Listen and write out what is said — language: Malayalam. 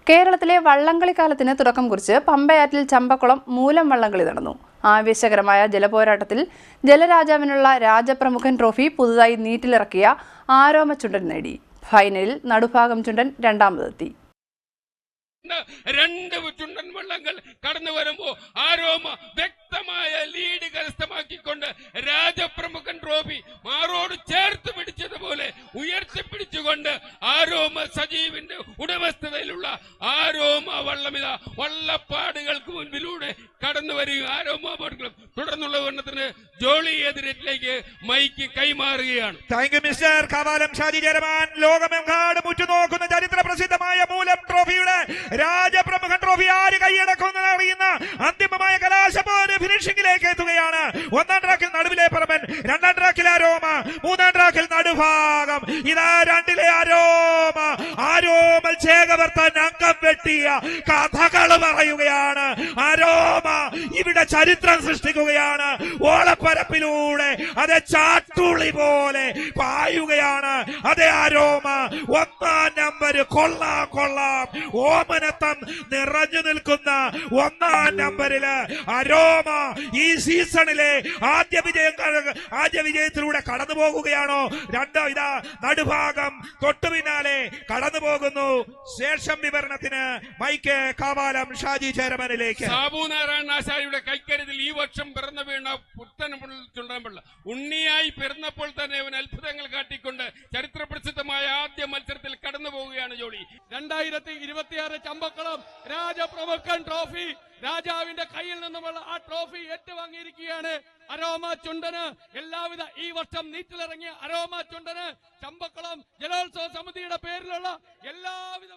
കേരളത്തിലെ വള്ളംകളിക്കാലത്തിന് തുടക്കം കുറിച്ച് പമ്പയാറ്റിൽ ചമ്പക്കുളം മൂലം വള്ളംകളി നടന്നു. ആവേശകരമായ ജലപോരാട്ടത്തിൽ ജലരാജാവിനുള്ള രാജപ്രമുഖൻ ട്രോഫി പുതുതായി നീറ്റിലിറക്കിയ ആരോമ ചുണ്ടൻ നേടി. ഫൈനലിൽ നടുഭാഗം ചുണ്ടൻ രണ്ടാമതെത്തി. രണ്ട് ചുണ്ടൻ വള്ളങ്ങൾ കടന്നു വരുമ്പോ ആരോമ വ്യക്തമായ ലീഡ് കരസ്ഥമാക്കിക്കൊണ്ട് രാജപ്രമുഖൻ ട്രോഫി മാറോട് ചേർത്ത് പിടിച്ചതുപോലെ ഉയർത്തിപ്പിടിച്ചുകൊണ്ട് ആരോമ സജീവിന്റെ ഉടമസ്ഥതയിലുള്ള ആരോമ വള്ളമിത വള്ളപ്പാടുകൾക്ക് മുൻപിലൂടെ കടന്നു വരികയും ആരോമ ബോട്ടുകളും തുടർന്നുള്ള വർണ്ണത്തിന് ജോളി എതിരേറ്റിലേക്ക് മൈക്ക് കൈമാറുകയാണ്. Thank you mister Kavalam Shaji Cheraman. ലോകമെങ്ങാടും ഉറ്റുനോക്കുന്ന ചരിത്ര പ്രസിദ്ധമായ മൂലം ട്രോഫിയുടെ രാജപ്രമുഖൻ ട്രോഫി ആര് കൈയടക്കുമെന്ന് അറിയുന്ന അന്തിമമായ കലാശപ്പോര് ഫിനിഷിംഗിലേക്ക് എത്തുകയാണ്. ഒന്നാം ട്രാക്കിൽ നടുവിലെ പറമ്പൻ, രണ്ടാം ട്രാക്കിൽ ആരോമ, മൂന്നാം ട്രാക്കിൽ നടുഭാഗം. ഇതാ രണ്ടിലെ ആരോമ. ആരോമൽ ചേകവർത്തൻ അംഗം വെട്ടിയ കഥകൾ പറയുകയാണ്. ആരോമ ഇവിടെ ചരിത്രം സൃഷ്ടിക്കുകയാണ്. ഓളപ്പരപ്പിലൂടെ അത് ചാട്ടുളി പോലെ പായുകയാണ്. അതേ ആരോമ ഒന്നാം നമ്പർ. കൊള്ളാം കൊള്ളാം. ഓമനത്തം നിറഞ്ഞു നിൽക്കുന്ന ഒന്നാം നമ്പറില് ആരോമ ഈ സീസണിലെ ആദ്യ വിജയത്തിലൂടെ കടന്നു പോകുകയാണോ? ഇതാ നടുഭാഗം തൊട്ടു പിന്നാലെ കടന്നു പോകുന്നു. ശേഷം വിവരണത്തിന് മൈക്ക് കാവാലം ഷാജി ചേരമനിലേക്ക്. സാബുനാരായണ ആശാരിയുടെ കൈക്കരുതിൽ ഈ വർഷം പിറന്നു വീണ ചുണ്ടൻപിള്ള ഉണ്ണിയായി പിറന്നപ്പോൾ തന്നെ അവൻ അത്ഭുതങ്ങൾ കാട്ടിക്കൊണ്ട് ചരിത്ര പ്രസിദ്ധമായ ആദ്യ മത്സരത്തിൽ കടന്നു പോവുകയാണ് ജോളി. 2026 ചമ്പക്കുളം രാജപ്രമുഖൻ ട്രോഫി രാജാവിന്റെ കയ്യിൽ നിന്നുമുള്ള ആ ട്രോഫി ഏറ്റുവാങ്ങിയിരിക്കുകയാണ് അരോമ ചുണ്ടന്. എല്ലാവിധ ഈ വർഷം നീറ്റിലിറങ്ങിയ അരോമ ചുണ്ടന് ചമ്പക്കുളം ജലോത്സവ സമിതിയുടെ പേരിലുള്ള എല്ലാവിധ